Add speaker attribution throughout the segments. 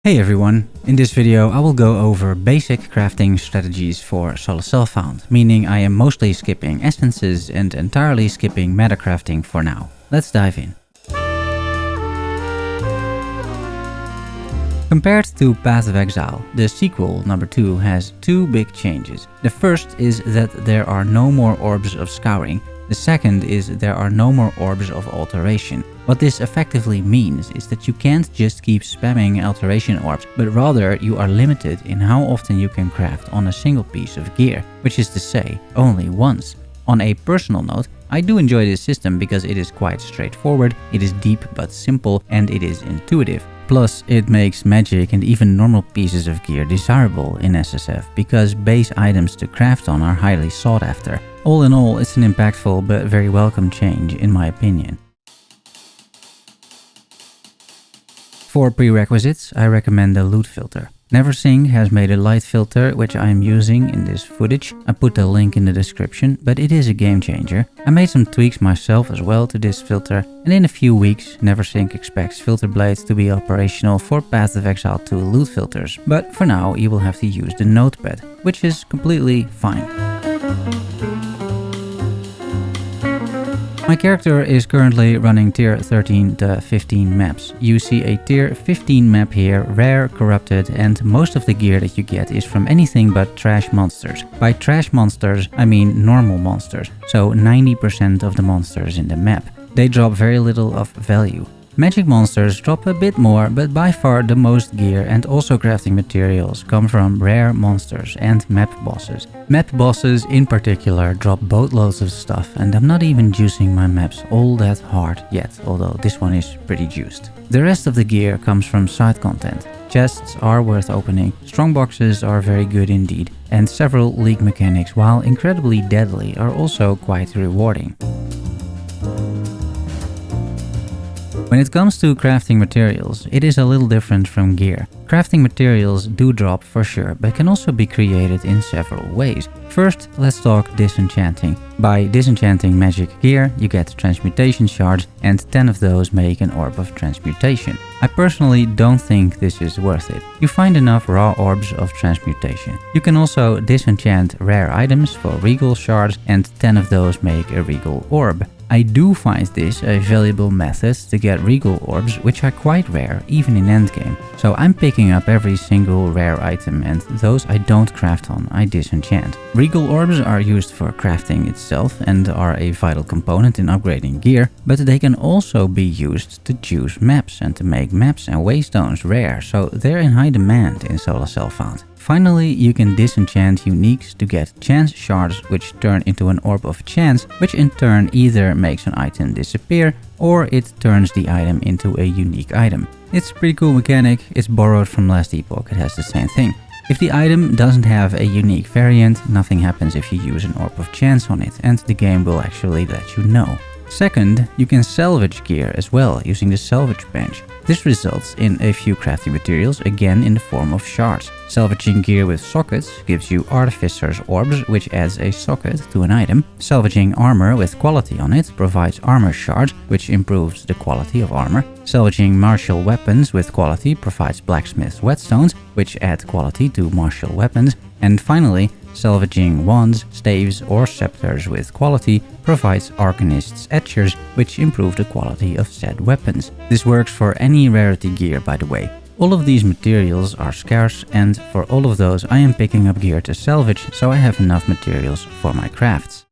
Speaker 1: Hey everyone, in this video I will go over basic crafting strategies for Solar Self-Found, meaning I am mostly skipping essences and entirely skipping metacrafting for now. Let's dive in. Compared to Path of Exile, the sequel, number 2, has two big changes. The first is that there are no more orbs of scouring. The second is there are no more orbs of alteration. What this effectively means is that you can't just keep spamming alteration orbs, but rather you are limited in how often you can craft on a single piece of gear, which is to say, only once. On a personal note, I do enjoy this system because it is quite straightforward, it is deep but simple, and it is intuitive. Plus, it makes magic and even normal pieces of gear desirable in SSF because base items to craft on are highly sought after. All in all, it's an impactful but very welcome change in my opinion. For prerequisites, I recommend the loot filter. Neversing has made a light filter which I am using in this footage. I put the link in the description, but it is a game changer. I made some tweaks myself as well to this filter, and in a few weeks Neversing expects filter blades to be operational for Path of Exile 2 loot filters, but for now you will have to use the notepad, which is completely fine. My character is currently running tier 13 to 15 maps. You see a tier 15 map here, rare, corrupted, and most of the gear that you get is from anything but trash monsters. By trash monsters, I mean normal monsters, so 90% of the monsters in the map. They drop very little of value. Magic monsters drop a bit more, but by far the most gear and also crafting materials come from rare monsters and map bosses. Map bosses in particular drop boatloads of stuff, and I'm not even juicing my maps all that hard yet, although this one is pretty juiced. The rest of the gear comes from side content. Chests are worth opening, strongboxes are very good indeed, and several league mechanics, while incredibly deadly, are also quite rewarding. When it comes to crafting materials, it is a little different from gear. Crafting materials do drop for sure, but can also be created in several ways. First, let's talk disenchanting. By disenchanting magic gear, you get transmutation shards, and 10 of those make an orb of transmutation. I personally don't think this is worth it. You find enough raw orbs of transmutation. You can also disenchant rare items for regal shards, and 10 of those make a regal orb. I do find this a valuable method to get regal orbs, which are quite rare even in endgame. So I'm picking up every single rare item, and those I don't craft on, I disenchant. Regal orbs are used for crafting itself and are a vital component in upgrading gear, but they can also be used to juice maps and to make maps and waystones rare, so they're in high demand in Solar Self-Found. Finally, you can disenchant uniques to get chance shards, which turn into an orb of chance, which in turn either makes an item disappear or it turns the item into a unique item. It's a pretty cool mechanic, it's borrowed from last epoch, it has the same thing. If the item doesn't have a unique variant, nothing happens if you use an orb of chance on it, and the game will actually let you know. Second, you can salvage gear as well using the salvage bench. This results in a few crafting materials, again in the form of shards. Salvaging gear with sockets gives you Artificer's orbs, which adds a socket to an item. Salvaging armor with quality on it provides armor shards, which improves the quality of armor. Salvaging martial weapons with quality provides blacksmith's whetstones, which add quality to martial weapons. And finally, salvaging wands, staves or scepters with quality provides Arcanist's etchers, which improve the quality of said weapons. This works for any rarity gear, by the way. All of these materials are scarce, and for all of those I am picking up gear to salvage, so I have enough materials for my crafts.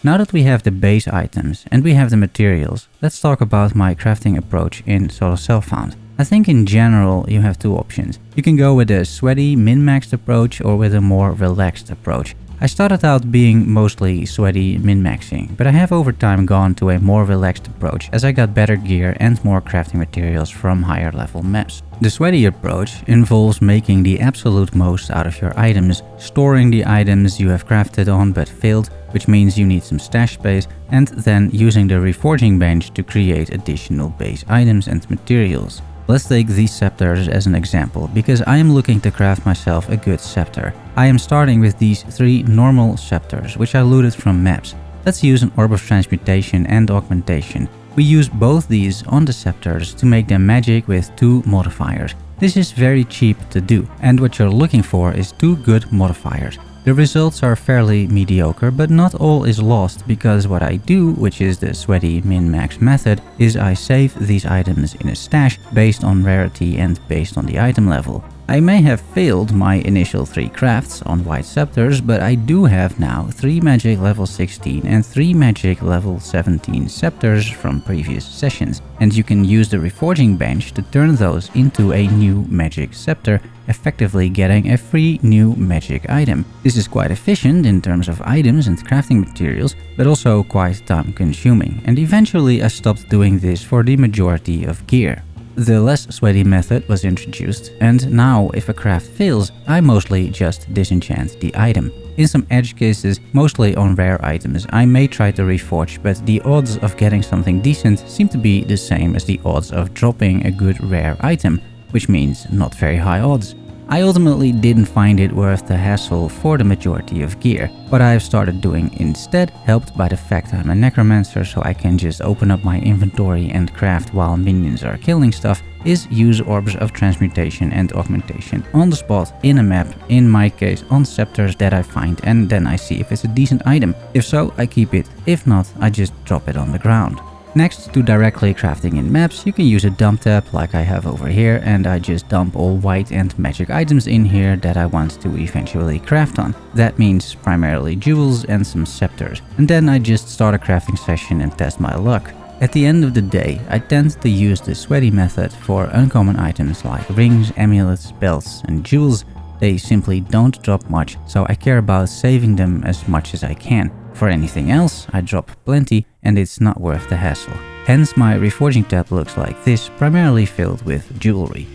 Speaker 1: Now that we have the base items and we have the materials, let's talk about my crafting approach in Solar Self-Found. I think in general you have two options. You can go with a sweaty min-maxed approach or with a more relaxed approach. I started out being mostly sweaty min-maxing, but I have over time gone to a more relaxed approach as I got better gear and more crafting materials from higher level maps. The sweaty approach involves making the absolute most out of your items, storing the items you have crafted on but failed, which means you need some stash space, and then using the reforging bench to create additional base items and materials. Let's take these scepters as an example, because I am looking to craft myself a good scepter. I am starting with these 3 normal scepters, which I looted from maps. Let's use an orb of transmutation and augmentation. We use both these on the scepters to make them magic with 2 modifiers. This is very cheap to do, and what you're looking for is 2 good modifiers. The results are fairly mediocre, but not all is lost, because what I do, which is the sweaty min-max method, is I save these items in a stash based on rarity and based on the item level. I may have failed my initial 3 crafts on white scepters, but I do have now 3 magic level 16 and 3 magic level 17 scepters from previous sessions, and you can use the reforging bench to turn those into a new magic scepter, effectively getting a free new magic item. This is quite efficient in terms of items and crafting materials, but also quite time consuming, and eventually I stopped doing this for the majority of gear. The less sweaty method was introduced, and now if a craft fails, I mostly just disenchant the item. In some edge cases, mostly on rare items, I may try to reforge, but the odds of getting something decent seem to be the same as the odds of dropping a good rare item, which means not very high odds. I ultimately didn't find it worth the hassle for the majority of gear. What I have started doing instead, helped by the fact I'm a necromancer so I can just open up my inventory and craft while minions are killing stuff, is use orbs of transmutation and augmentation on the spot in a map, in my case on scepters that I find, and then I see if it's a decent item. If so, I keep it. If not, I just drop it on the ground. Next to directly crafting in maps, you can use a dump tab like I have over here, and I just dump all white and magic items in here that I want to eventually craft on. That means primarily jewels and some scepters. And then I just start a crafting session and test my luck. At the end of the day, I tend to use the sweaty method for uncommon items like rings, amulets, belts and jewels. They simply don't drop much, so I care about saving them as much as I can. For anything else, I drop plenty and it's not worth the hassle. Hence my reforging tab looks like this, primarily filled with jewelry.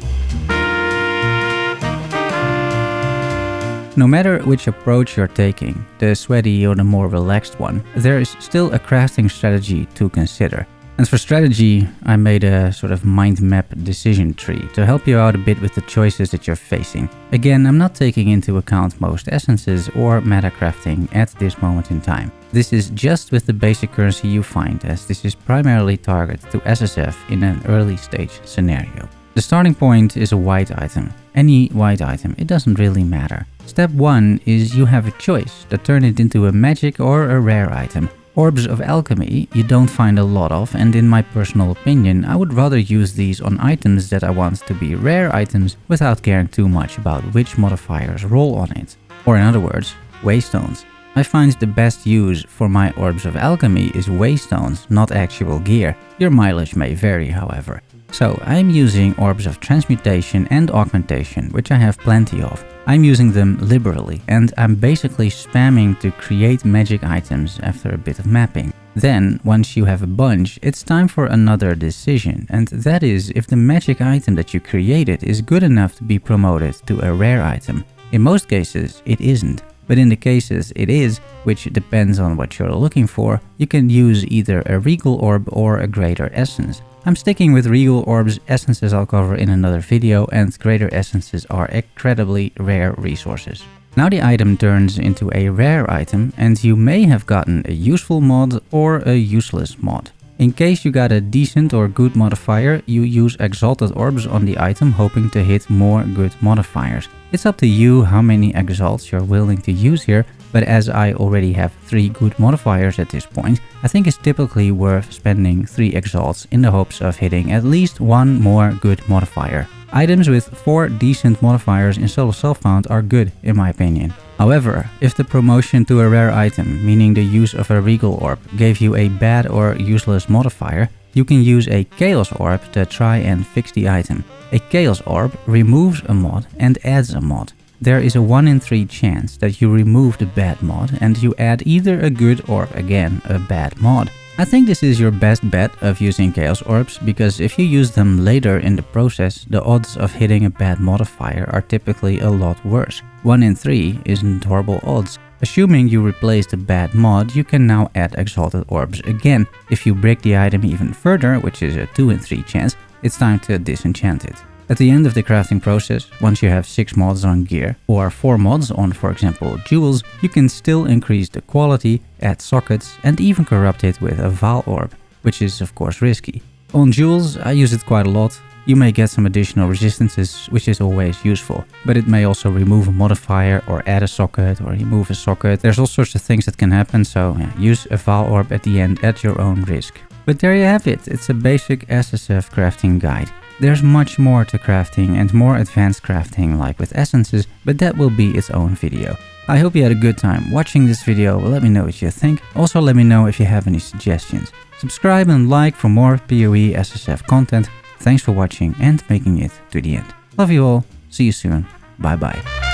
Speaker 1: No matter which approach you're taking, the sweaty or the more relaxed one, there is still a crafting strategy to consider. And for strategy, I made a sort of mind map decision tree to help you out a bit with the choices that you're facing. Again, I'm not taking into account most essences or metacrafting at this moment in time. This is just with the basic currency you find, as this is primarily targeted to SSF in an early stage scenario. The starting point is a white item. Any white item, it doesn't really matter. Step 1 is you have a choice to turn it into a magic or a rare item. Orbs of alchemy you don't find a lot of, and in my personal opinion I would rather use these on items that I want to be rare items without caring too much about which modifiers roll on it. Or in other words, waystones. I find the best use for my orbs of alchemy is waystones, not actual gear. Your mileage may vary, however. So I'm using orbs of transmutation and augmentation, which I have plenty of. I'm using them liberally, and I'm basically spamming to create magic items after a bit of mapping. Then, once you have a bunch, it's time for another decision, and that is if the magic item that you created is good enough to be promoted to a rare item. In most cases, it isn't. But in the cases it is, which depends on what you're looking for, you can use either a regal orb or a greater essence. I'm sticking with regal orbs, essences I'll cover in another video, and greater essences are incredibly rare resources. Now the item turns into a rare item, and you may have gotten a useful mod or a useless mod. In case you got a decent or good modifier, you use exalted orbs on the item hoping to hit more good modifiers. It's up to you how many exalts you're willing to use here, but as I already have 3 good modifiers at this point, I think it's typically worth spending 3 exalts in the hopes of hitting at least 1 more good modifier. Items with 4 decent modifiers in solo self-found are good in my opinion. However, if the promotion to a rare item, meaning the use of a regal orb, gave you a bad or useless modifier, you can use a chaos orb to try and fix the item. A chaos orb removes a mod and adds a mod. There is a 1 in 3 chance that you remove the bad mod and you add either a good or, again, a bad mod. I think this is your best bet of using chaos orbs, because if you use them later in the process, the odds of hitting a bad modifier are typically a lot worse. 1 in 3 isn't horrible odds. Assuming you replace the bad mod, you can now add exalted orbs again. If you break the item even further, which is a 2 in 3 chance, it's time to disenchant it. At the end of the crafting process, once you have 6 mods on gear, or 4 mods on, for example, jewels, you can still increase the quality, add sockets, and even corrupt it with a Vaal orb. which is of course risky. On jewels, I use it quite a lot. You may get some additional resistances, which is always useful, but it may also remove a modifier or add a socket or remove a socket. There's all sorts of things that can happen, so use a Val Orb at the end at your own risk. But there you have it, it's a basic SSF crafting guide. There's much more to crafting and more advanced crafting like with essences, but that will be its own video. I hope you had a good time watching this video. Let me know what you think. Also let me know if you have any suggestions. Subscribe and like for more PoE SSF content. Thanks for watching and making it to the end. Love you all. See you soon. Bye bye.